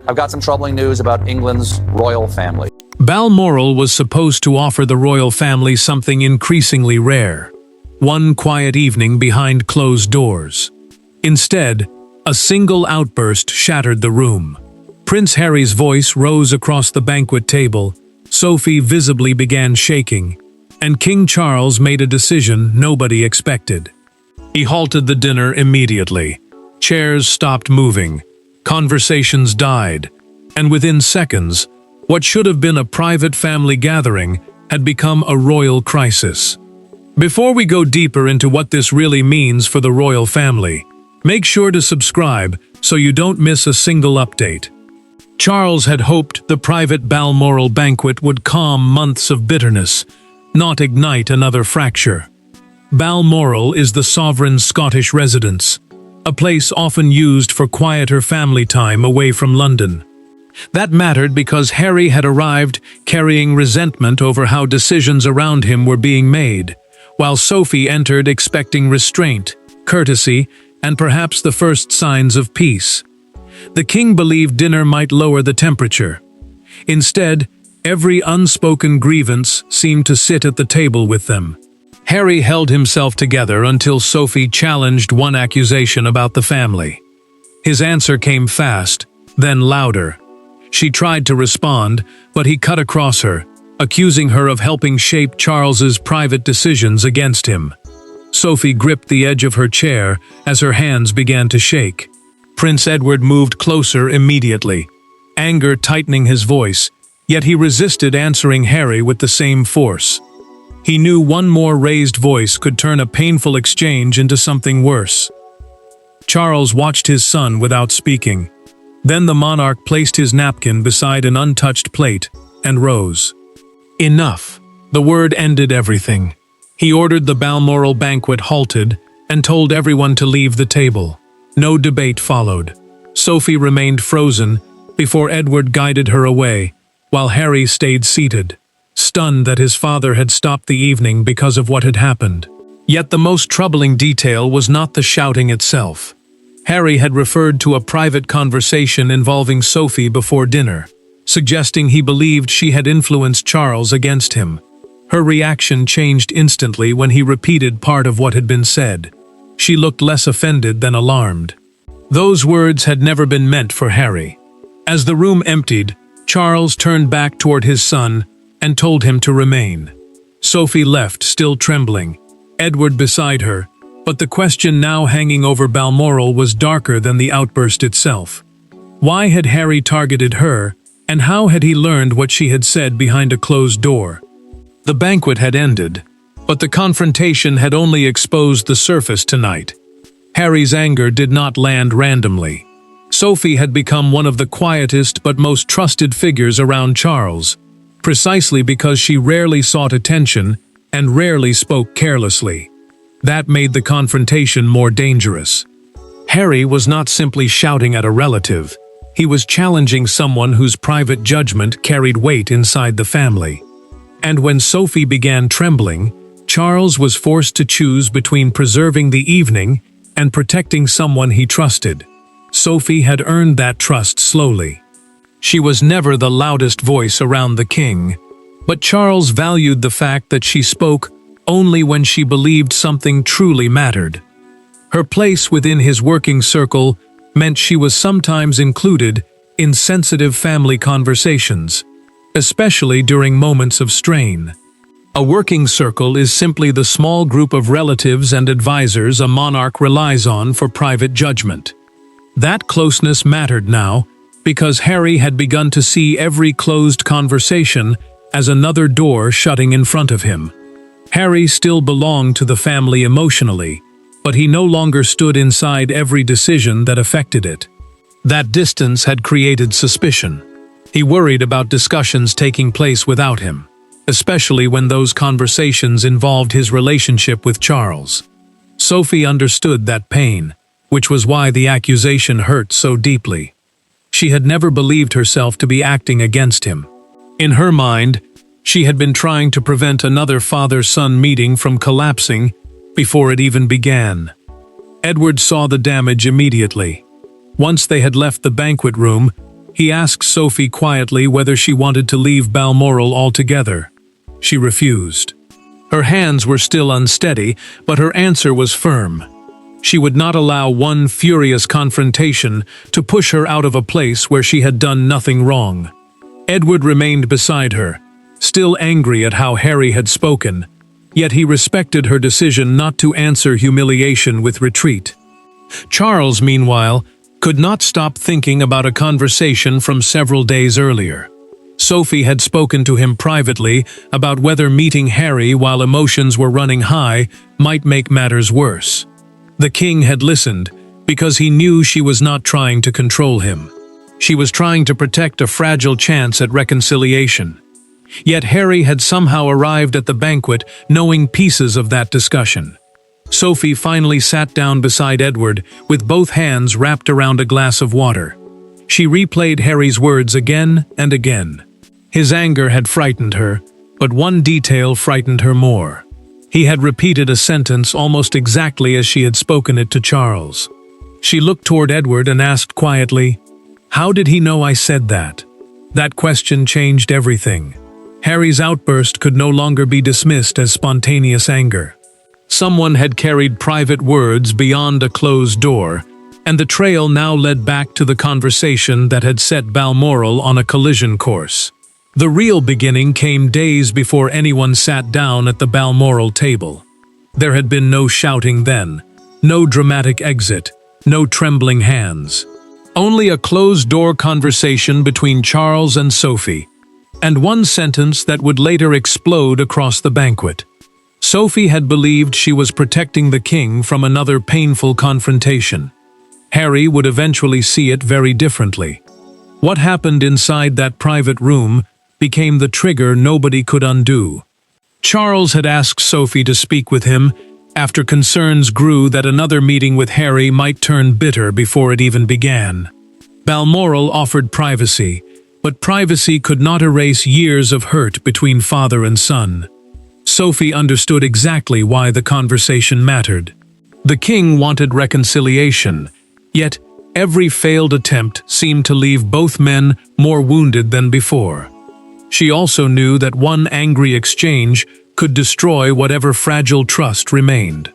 I've got some troubling news about England's royal family. Balmoral was supposed to offer the royal family something increasingly rare. One quiet evening behind closed doors. Instead, a single outburst shattered the room. Prince Harry's voice rose across the banquet table, Sophie visibly began shaking, and King Charles made a decision nobody expected. He halted the dinner immediately. Chairs stopped moving, conversations died, and within seconds, what should have been a private family gathering had become a royal crisis. Before we go deeper into what this really means for the royal family, make sure to subscribe so you don't miss a single update. Charles had hoped the private Balmoral banquet would calm months of bitterness, not ignite another fracture. Balmoral is the sovereign's Scottish residence, a place often used for quieter family time away from London. That mattered because Harry had arrived carrying resentment over how decisions around him were being made, while Sophie entered expecting restraint, courtesy, and perhaps the first signs of peace. The king believed dinner might lower the temperature. Instead, every unspoken grievance seemed to sit at the table with them. Harry held himself together until Sophie challenged one accusation about the family. His answer came fast, then louder. She tried to respond, but he cut across her, accusing her of helping shape Charles's private decisions against him. Sophie gripped the edge of her chair as her hands began to shake. Prince Edward moved closer immediately, anger tightening his voice, yet he resisted answering Harry with the same force. He knew one more raised voice could turn a painful exchange into something worse. Charles watched his son without speaking. Then the monarch placed his napkin beside an untouched plate and rose. Enough. The word ended everything. He ordered the Balmoral banquet halted and told everyone to leave the table. No debate followed. Sophie remained frozen before Edward guided her away, while Harry stayed seated, stunned that his father had stopped the evening because of what had happened. Yet the most troubling detail was not the shouting itself. Harry had referred to a private conversation involving Sophie before dinner, suggesting he believed she had influenced Charles against him. Her reaction changed instantly when he repeated part of what had been said. She looked less offended than alarmed. Those words had never been meant for Harry. As the room emptied, Charles turned back toward his son and told him to remain. Sophie left, still trembling, Edward beside her, but the question now hanging over Balmoral was darker than the outburst itself. Why had Harry targeted her, and how had he learned what she had said behind a closed door? The banquet had ended, but the confrontation had only exposed the surface tonight. Harry's anger did not land randomly. Sophie had become one of the quietest but most trusted figures around Charles, precisely because she rarely sought attention and rarely spoke carelessly. That made the confrontation more dangerous. Harry was not simply shouting at a relative. He was challenging someone whose private judgment carried weight inside the family. And when Sophie began trembling, Charles was forced to choose between preserving the evening and protecting someone he trusted. Sophie had earned that trust slowly. She was never the loudest voice around the king, but Charles valued the fact that she spoke only when she believed something truly mattered. Her place within his working circle meant she was sometimes included in sensitive family conversations, especially during moments of strain. A working circle is simply the small group of relatives and advisors a monarch relies on for private judgment. That closeness mattered now, because Harry had begun to see every closed conversation as another door shutting in front of him. Harry still belonged to the family emotionally, but he no longer stood inside every decision that affected it. That distance had created suspicion. He worried about discussions taking place without him, especially when those conversations involved his relationship with Charles. Sophie understood that pain, which was why the accusation hurt so deeply. She had never believed herself to be acting against him. In her mind, she had been trying to prevent another father-son meeting from collapsing before it even began. Edward saw the damage immediately. Once they had left the banquet room, He asked Sophie quietly whether she wanted to leave Balmoral altogether. She refused. Her hands were still unsteady, but her answer was firm. She would not allow one furious confrontation to push her out of a place where she had done nothing wrong. Edward remained beside her, still angry at how Harry had spoken, yet he respected her decision not to answer humiliation with retreat. Charles, meanwhile, could not stop thinking about a conversation from several days earlier. Sophie had spoken to him privately about whether meeting Harry while emotions were running high might make matters worse. The king had listened because he knew she was not trying to control him. She was trying to protect a fragile chance at reconciliation. Yet Harry had somehow arrived at the banquet knowing pieces of that discussion. Sophie finally sat down beside Edward with both hands wrapped around a glass of water. She replayed Harry's words again and again. His anger had frightened her, but one detail frightened her more. He had repeated a sentence almost exactly as she had spoken it to Charles. She looked toward Edward and asked quietly, "How did he know I said that?" That question changed everything. Harry's outburst could no longer be dismissed as spontaneous anger. Someone had carried private words beyond a closed door, and the trail now led back to the conversation that had set Balmoral on a collision course. The real beginning came days before anyone sat down at the Balmoral table. There had been no shouting then, no dramatic exit, no trembling hands. Only a closed-door conversation between Charles and Sophie, and one sentence that would later explode across the banquet. Sophie had believed she was protecting the king from another painful confrontation. Harry would eventually see it very differently. What happened inside that private room became the trigger nobody could undo. Charles had asked Sophie to speak with him after concerns grew that another meeting with Harry might turn bitter before it even began. Balmoral offered privacy, but privacy could not erase years of hurt between father and son. Sophie understood exactly why the conversation mattered. The king wanted reconciliation, yet every failed attempt seemed to leave both men more wounded than before. She also knew that one angry exchange could destroy whatever fragile trust remained.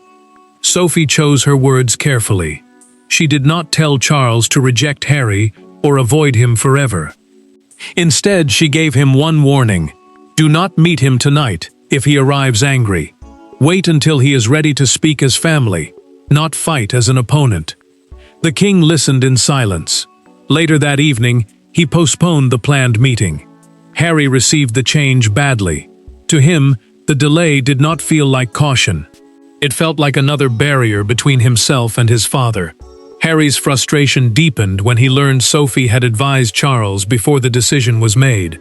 Sophie chose her words carefully. She did not tell Charles to reject Harry or avoid him forever. Instead, she gave him one warning: do not meet him tonight if he arrives angry. Wait until he is ready to speak as family, not fight as an opponent. The king listened in silence. Later that evening, he postponed the planned meeting. Harry received the change badly. To him, the delay did not feel like caution. It felt like another barrier between himself and his father. Harry's frustration deepened when he learned Sophie had advised Charles before the decision was made.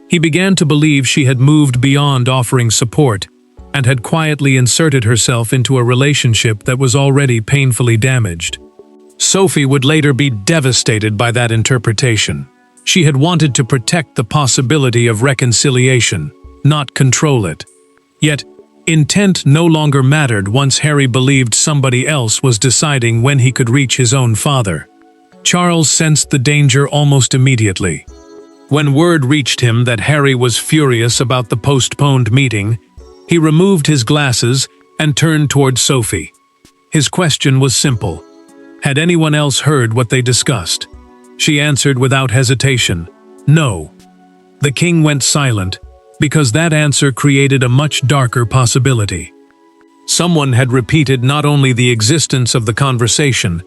He began to believe she had moved beyond offering support and had quietly inserted herself into a relationship that was already painfully damaged. Sophie would later be devastated by that interpretation. She had wanted to protect the possibility of reconciliation, not control it. Yet, intent no longer mattered once Harry believed somebody else was deciding when he could reach his own father. Charles sensed the danger almost immediately. When word reached him that Harry was furious about the postponed meeting, he removed his glasses and turned toward Sophie. His question was simple. Had anyone else heard what they discussed? She answered without hesitation, no. The king went silent, because that answer created a much darker possibility. Someone had repeated not only the existence of the conversation,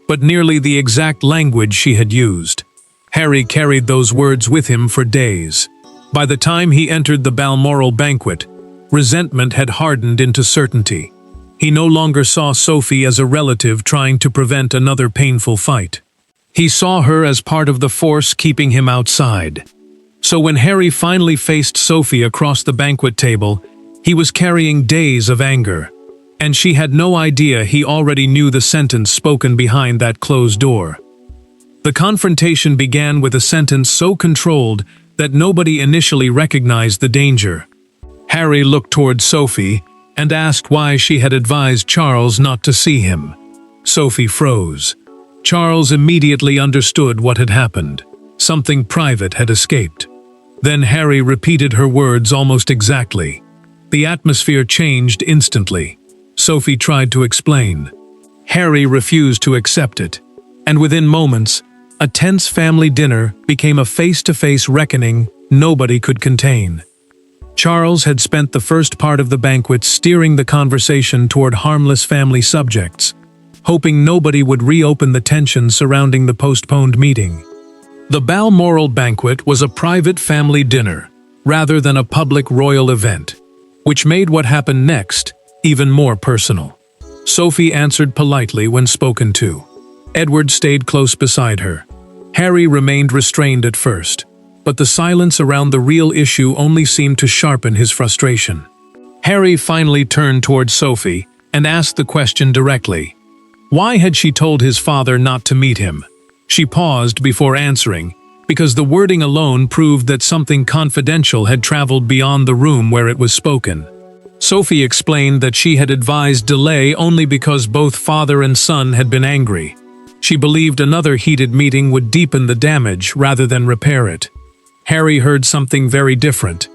but nearly the exact language she had used. Harry carried those words with him for days. By the time he entered the Balmoral banquet, resentment had hardened into certainty. He no longer saw Sophie as a relative trying to prevent another painful fight. He saw her as part of the force keeping him outside. So when Harry finally faced Sophie across the banquet table, he was carrying days of anger. And she had no idea he already knew the sentence spoken behind that closed door. The confrontation began with a sentence so controlled that nobody initially recognized the danger. Harry looked toward Sophie and asked why she had advised Charles not to see him. Sophie froze. Charles immediately understood what had happened. Something private had escaped. Then Harry repeated her words almost exactly. The atmosphere changed instantly. Sophie tried to explain. Harry refused to accept it, and within moments, a tense family dinner became a face-to-face reckoning nobody could contain. Charles had spent the first part of the banquet steering the conversation toward harmless family subjects, hoping nobody would reopen the tension surrounding the postponed meeting. The Balmoral Banquet was a private family dinner, rather than a public royal event, which made what happened next even more personal. Sophie answered politely when spoken to. Edward stayed close beside her. Harry remained restrained at first, but the silence around the real issue only seemed to sharpen his frustration. Harry finally turned toward Sophie and asked the question directly. Why had she told his father not to meet him? She paused before answering, because the wording alone proved that something confidential had traveled beyond the room where it was spoken. Sophie explained that she had advised delay only because both father and son had been angry. She believed another heated meeting would deepen the damage rather than repair it. Harry heard something very different.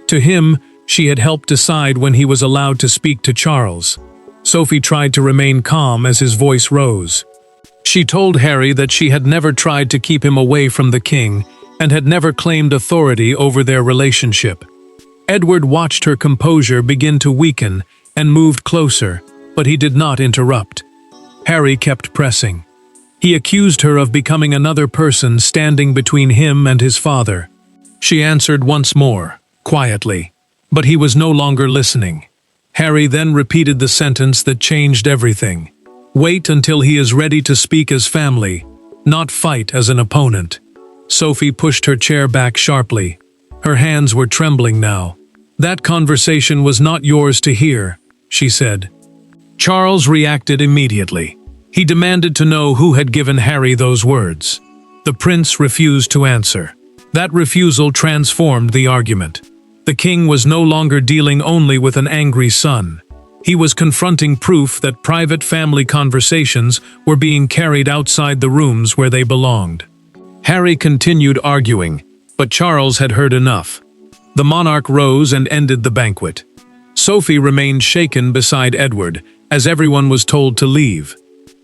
To him, she had helped decide when he was allowed to speak to Charles. Sophie tried to remain calm as his voice rose. She told Harry that she had never tried to keep him away from the king and had never claimed authority over their relationship. Edward watched her composure begin to weaken and moved closer, but he did not interrupt. Harry kept pressing. He accused her of becoming another person standing between him and his father. She answered once more, quietly, but he was no longer listening. Harry then repeated the sentence that changed everything. Wait until he is ready to speak as family, not fight as an opponent. Sophie pushed her chair back sharply. Her hands were trembling now. That conversation was not yours to hear, she said. Charles reacted immediately. He demanded to know who had given Harry those words. The prince refused to answer. That refusal transformed the argument. The king was no longer dealing only with an angry son. He was confronting proof that private family conversations were being carried outside the rooms where they belonged. Harry continued arguing, but Charles had heard enough. The monarch rose and ended the banquet. Sophie remained shaken beside Edward, as everyone was told to leave.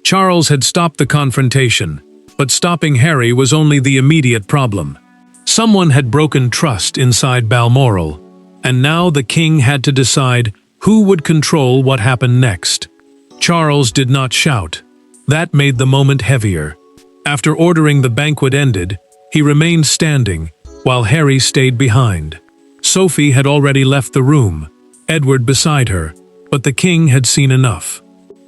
Charles had stopped the confrontation, but stopping Harry was only the immediate problem. Someone had broken trust inside Balmoral, and now the king had to decide who would control what happened next. Charles did not shout. That made the moment heavier. After ordering the banquet ended, he remained standing, while Harry stayed behind. Sophie had already left the room, Edward beside her, but the king had seen enough.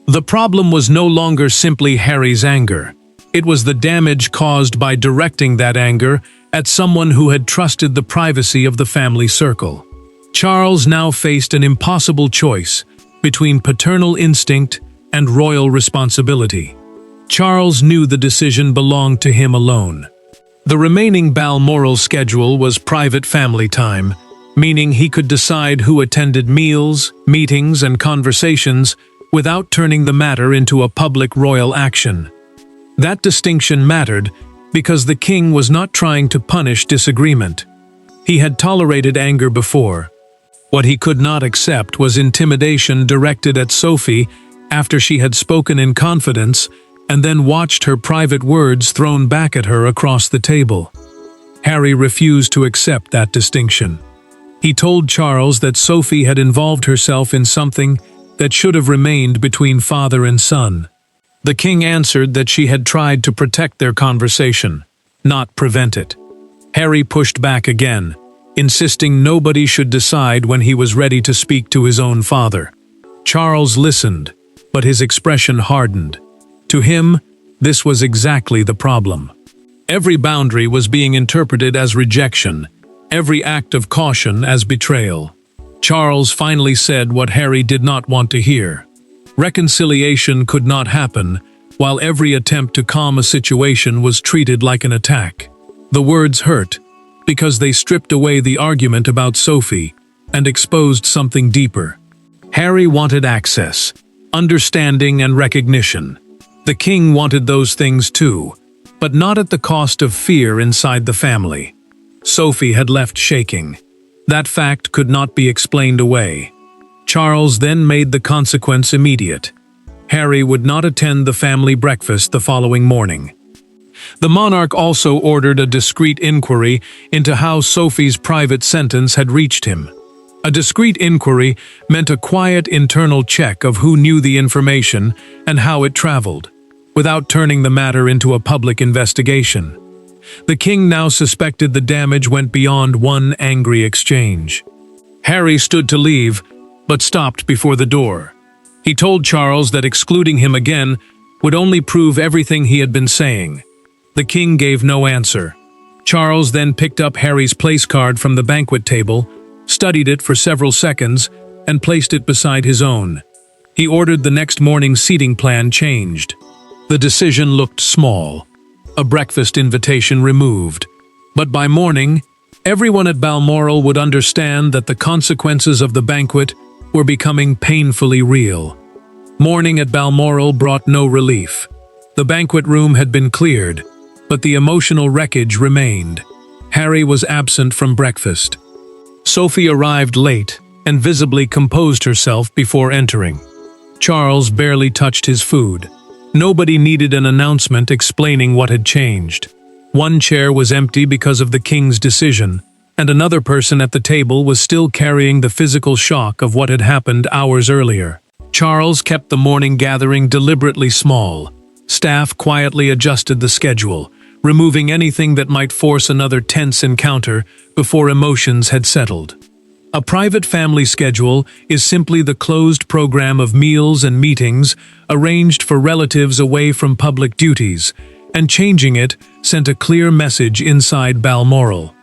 The problem was no longer simply Harry's anger. It was the damage caused by directing that anger at someone who had trusted the privacy of the family circle. Charles now faced an impossible choice between paternal instinct and royal responsibility. Charles knew the decision belonged to him alone. The remaining Balmoral schedule was private family time, meaning he could decide who attended meals, meetings, and conversations without turning the matter into a public royal action. That distinction mattered because the king was not trying to punish disagreement. He had tolerated anger before. What he could not accept was intimidation directed at Sophie after she had spoken in confidence and then watched her private words thrown back at her across the table. Harry refused to accept that distinction. He told Charles that Sophie had involved herself in something that should have remained between father and son. The king answered that she had tried to protect their conversation, not prevent it. Harry pushed back again, insisting nobody should decide when he was ready to speak to his own father. Charles listened, but his expression hardened. To him, this was exactly the problem. Every boundary was being interpreted as rejection, every act of caution as betrayal. Charles finally said what Harry did not want to hear. Reconciliation could not happen, while every attempt to calm a situation was treated like an attack. The words hurt, because they stripped away the argument about Sophie and exposed something deeper. Harry wanted access, understanding, and recognition. The king wanted those things too, but not at the cost of fear inside the family. Sophie had left shaking. That fact could not be explained away. Charles then made the consequence immediate. Harry would not attend the family breakfast the following morning. The monarch also ordered a discreet inquiry into how Sophie's private sentence had reached him. A discreet inquiry meant a quiet internal check of who knew the information and how it traveled, without turning the matter into a public investigation. The king now suspected the damage went beyond one angry exchange. Harry stood to leave, but stopped before the door. He told Charles that excluding him again would only prove everything he had been saying. The king gave no answer. Charles then picked up Harry's place card from the banquet table, studied it for several seconds, and placed it beside his own. He ordered the next morning's seating plan changed. The decision looked small. A breakfast invitation removed. But by morning, everyone at Balmoral would understand that the consequences of the banquet were becoming painfully real. Morning at Balmoral brought no relief. The banquet room had been cleared, but the emotional wreckage remained. Harry was absent from breakfast. Sophie arrived late and visibly composed herself before entering. Charles barely touched his food. Nobody needed an announcement explaining what had changed. One chair was empty because of the king's decision, and another person at the table was still carrying the physical shock of what had happened hours earlier. Charles kept the morning gathering deliberately small. Staff quietly adjusted the schedule, removing anything that might force another tense encounter before emotions had settled. A private family schedule is simply the closed program of meals and meetings arranged for relatives away from public duties, and changing it sent a clear message inside Balmoral.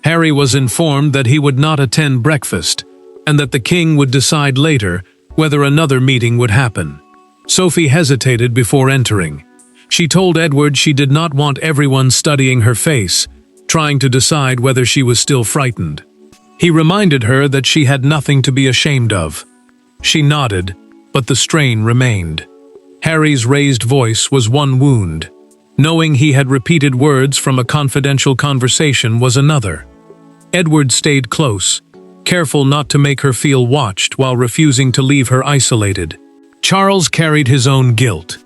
Harry was informed that he would not attend breakfast, and that the king would decide later whether another meeting would happen. Sophie hesitated before entering. She told Edward she did not want everyone studying her face, trying to decide whether she was still frightened. He reminded her that she had nothing to be ashamed of. She nodded, but the strain remained. Harry's raised voice was one wound. Knowing he had repeated words from a confidential conversation was another. Edward stayed close, careful not to make her feel watched while refusing to leave her isolated. Charles carried his own guilt.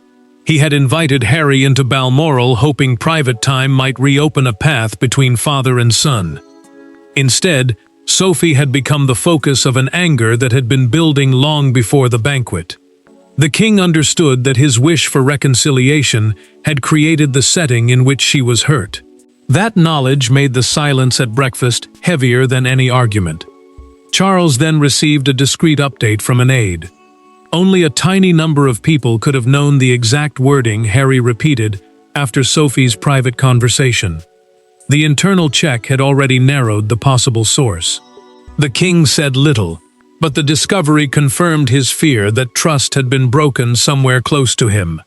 He had invited Harry into Balmoral hoping private time might reopen a path between father and son. Instead, Sophie had become the focus of an anger that had been building long before the banquet. The king understood that his wish for reconciliation had created the setting in which she was hurt. That knowledge made the silence at breakfast heavier than any argument. Charles then received a discreet update from an aide. Only a tiny number of people could have known the exact wording Harry repeated after Sophie's private conversation. The internal check had already narrowed the possible source. The king said little, but the discovery confirmed his fear that trust had been broken somewhere close to him.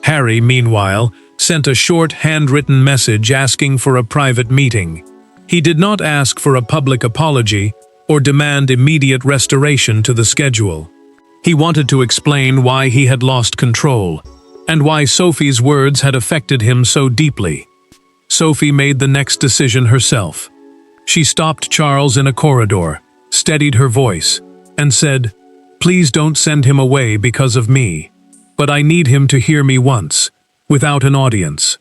Harry, meanwhile, sent a short handwritten message asking for a private meeting. He did not ask for a public apology or demand immediate restoration to the schedule. He wanted to explain why he had lost control, and why Sophie's words had affected him so deeply. Sophie made the next decision herself. She stopped Charles in a corridor, steadied her voice, and said, "Please don't send him away because of me, but I need him to hear me once, without an audience."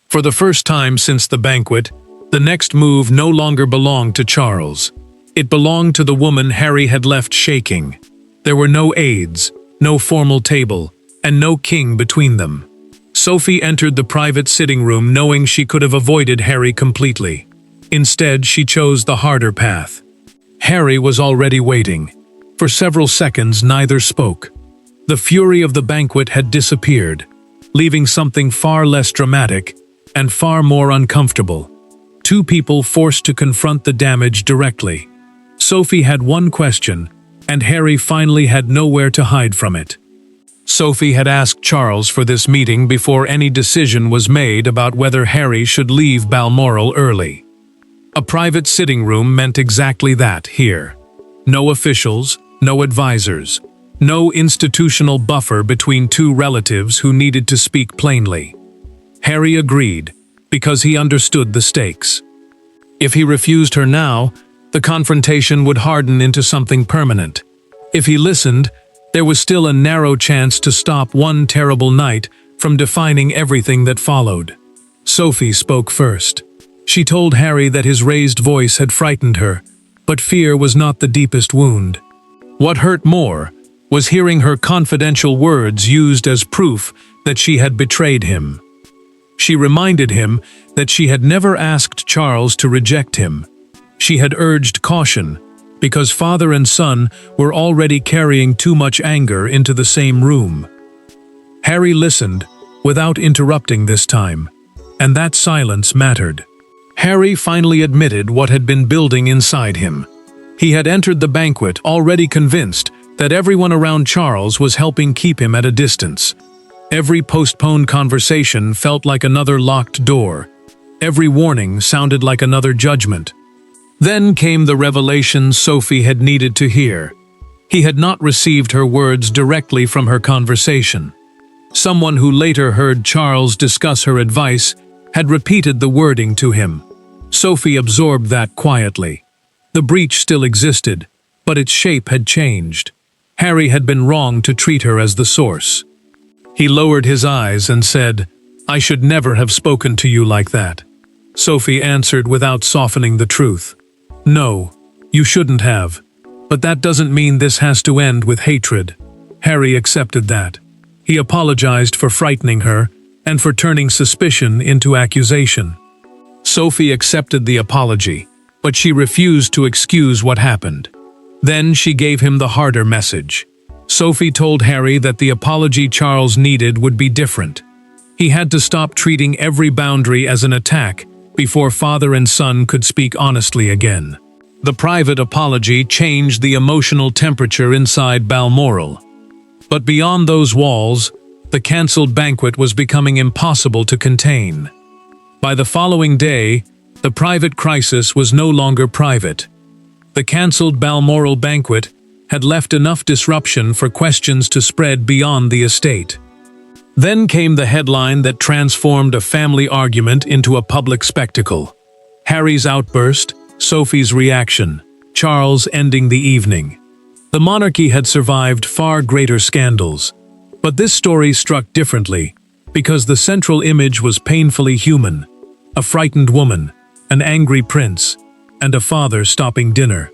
For the first time since the banquet, the next move no longer belonged to Charles. It belonged to the woman Harry had left shaking. There were no aides, no formal table, and no king between them. Sophie entered the private sitting room knowing she could have avoided Harry completely. Instead, she chose the harder path. Harry was already waiting. For several seconds, neither spoke. The fury of the banquet had disappeared, leaving something far less dramatic and far more uncomfortable. Two people forced to confront the damage directly. Sophie had one question, and Harry finally had nowhere to hide from it. Sophie had asked Charles for this meeting before any decision was made about whether Harry should leave Balmoral early. A private sitting room meant exactly that here. No officials, no advisors, no institutional buffer between two relatives who needed to speak plainly. Harry agreed, because he understood the stakes. If he refused her now, the confrontation would harden into something permanent. If he listened, there was still a narrow chance to stop one terrible night from defining everything that followed. Sophie spoke first. She told Harry that his raised voice had frightened her, but fear was not the deepest wound. What hurt more was hearing her confidential words used as proof that she had betrayed him. She reminded him that she had never asked Charles to reject him. She had urged caution, because father and son were already carrying too much anger into the same room. Harry listened, without interrupting this time, and that silence mattered. Harry finally admitted what had been building inside him. He had entered the banquet already convinced that everyone around Charles was helping keep him at a distance. Every postponed conversation felt like another locked door. Every warning sounded like another judgment. Then came the revelation Sophie had needed to hear. He had not received her words directly from her conversation. Someone who later heard Charles discuss her advice had repeated the wording to him. Sophie absorbed that quietly. The breach still existed, but its shape had changed. Harry had been wrong to treat her as the source. He lowered his eyes and said, "I should never have spoken to you like that." Sophie answered without softening the truth. "No, you shouldn't have. But that doesn't mean this has to end with hatred." Harry accepted that. He apologized for frightening her and for turning suspicion into accusation. Sophie accepted the apology, but she refused to excuse what happened. Then she gave him the harder message. Sophie told Harry that the apology Charles needed would be different. He had to stop treating every boundary as an attack before father and son could speak honestly again. The private apology changed the emotional temperature inside Balmoral. But beyond those walls, the cancelled banquet was becoming impossible to contain. By the following day, the private crisis was no longer private. The cancelled Balmoral banquet had left enough disruption for questions to spread beyond the estate. Then came the headline that transformed a family argument into a public spectacle. Harry's outburst, Sophie's reaction, Charles ending the evening. The monarchy had survived far greater scandals, but this story struck differently because the central image was painfully human. A frightened woman, an angry prince, and a father stopping dinner.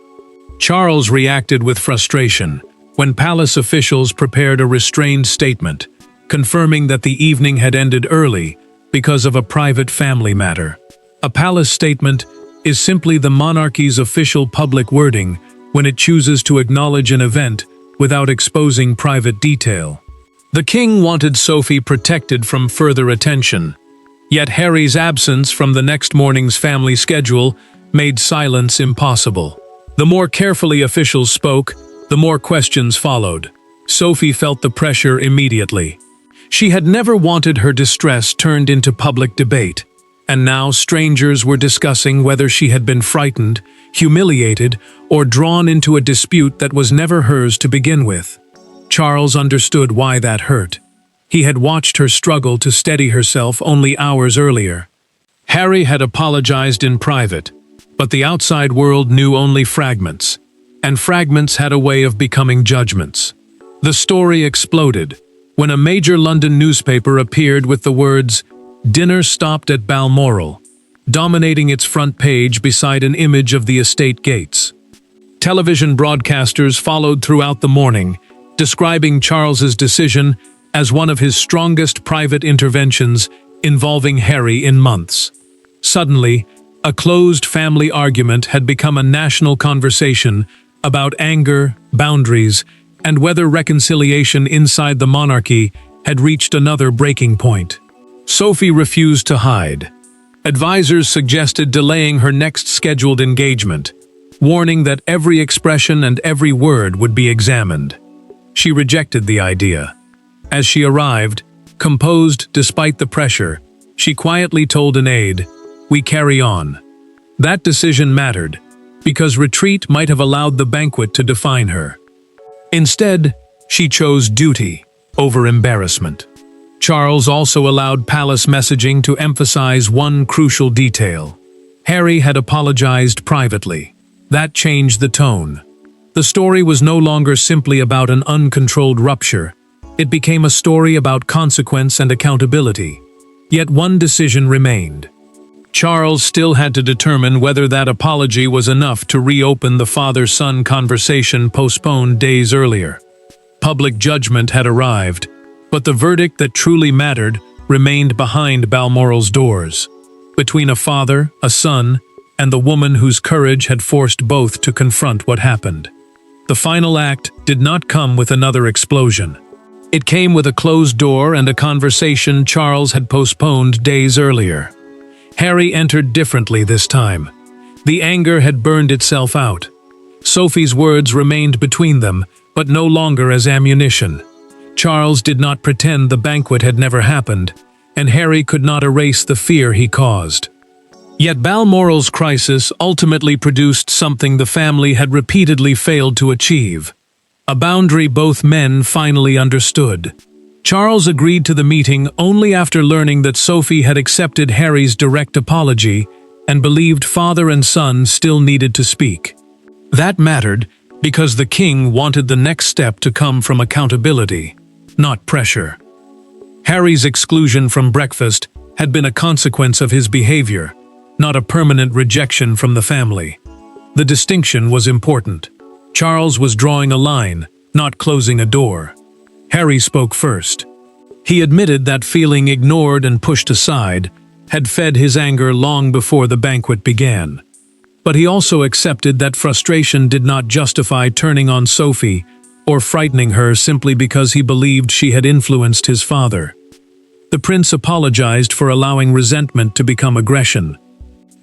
Charles reacted with frustration when palace officials prepared a restrained statement, confirming that the evening had ended early because of a private family matter. A palace statement is simply the monarchy's official public wording when it chooses to acknowledge an event without exposing private detail. The king wanted Sophie protected from further attention, yet Harry's absence from the next morning's family schedule made silence impossible. The more carefully officials spoke, the more questions followed. Sophie felt the pressure immediately. She had never wanted her distress turned into public debate, and now strangers were discussing whether she had been frightened, humiliated, or drawn into a dispute that was never hers to begin with. Charles understood why that hurt. He had watched her struggle to steady herself only hours earlier. Harry had apologized in private, but the outside world knew only fragments, and fragments had a way of becoming judgments. The story exploded when a major London newspaper appeared with the words, "Dinner stopped at Balmoral," dominating its front page beside an image of the estate gates. Television broadcasters followed throughout the morning, describing Charles's decision as one of his strongest private interventions involving Harry in months. Suddenly, a closed family argument had become a national conversation about anger, boundaries, and whether reconciliation inside the monarchy had reached another breaking point. Sophie refused to hide. Advisors suggested delaying her next scheduled engagement, warning that every expression and every word would be examined. She rejected the idea. As she arrived, composed despite the pressure, she quietly told an aide, "We carry on." That decision mattered, because retreat might have allowed the banquet to define her. Instead, she chose duty over embarrassment. Charles also allowed palace messaging to emphasize one crucial detail. Harry had apologized privately. That changed the tone. The story was no longer simply about an uncontrolled rupture. It became a story about consequence and accountability. Yet one decision remained. Charles still had to determine whether that apology was enough to reopen the father-son conversation postponed days earlier. Public judgment had arrived, but the verdict that truly mattered remained behind Balmoral's doors, between a father, a son, and the woman whose courage had forced both to confront what happened. The final act did not come with another explosion. It came with a closed door and a conversation Charles had postponed days earlier. Harry entered differently this time. The anger had burned itself out. Sophie's words remained between them, but no longer as ammunition. Charles did not pretend the banquet had never happened, and Harry could not erase the fear he caused. Yet Balmoral's crisis ultimately produced something the family had repeatedly failed to achieve. A boundary both men finally understood. Charles agreed to the meeting only after learning that Sophie had accepted Harry's direct apology and believed father and son still needed to speak. That mattered because the king wanted the next step to come from accountability, not pressure. Harry's exclusion from breakfast had been a consequence of his behavior, not a permanent rejection from the family. The distinction was important. Charles was drawing a line, not closing a door. Harry spoke first. He admitted that feeling ignored and pushed aside had fed his anger long before the banquet began. But he also accepted that frustration did not justify turning on Sophie or frightening her simply because he believed she had influenced his father. The prince apologized for allowing resentment to become aggression.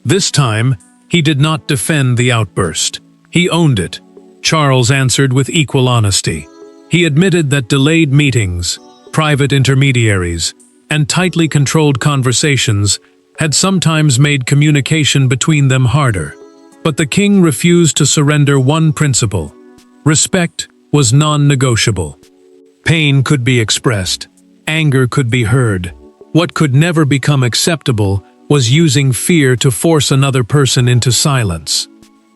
This time, he did not defend the outburst. He owned it. Charles answered with equal honesty. He admitted that delayed meetings, private intermediaries, and tightly controlled conversations had sometimes made communication between them harder. But the king refused to surrender one principle. Respect was non-negotiable. Pain could be expressed. Anger could be heard. What could never become acceptable was using fear to force another person into silence.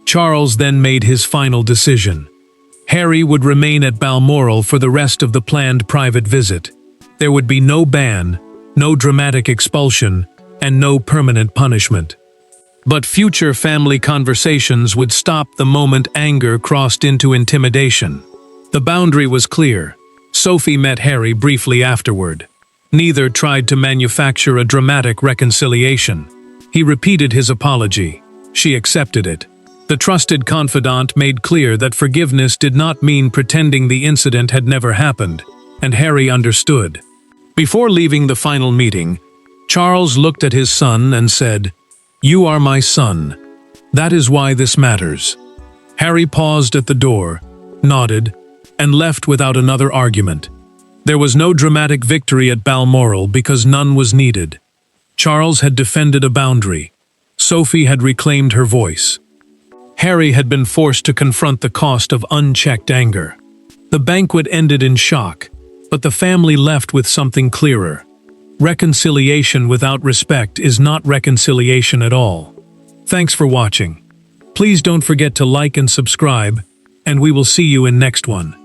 Charles then made his final decision. Harry would remain at Balmoral for the rest of the planned private visit. There would be no ban, no dramatic expulsion, and no permanent punishment. But future family conversations would stop the moment anger crossed into intimidation. The boundary was clear. Sophie met Harry briefly afterward. Neither tried to manufacture a dramatic reconciliation. He repeated his apology. She accepted it. The trusted confidant made clear that forgiveness did not mean pretending the incident had never happened, and Harry understood. Before leaving the final meeting, Charles looked at his son and said, "You are my son. That is why this matters." Harry paused at the door, nodded, and left without another argument. There was no dramatic victory at Balmoral because none was needed. Charles had defended a boundary. Sophie had reclaimed her voice. Harry had been forced to confront the cost of unchecked anger. The banquet ended in shock, but the family left with something clearer. Reconciliation without respect is not reconciliation at all. Thanks for watching. Please don't forget to like and subscribe, and we will see you in next one.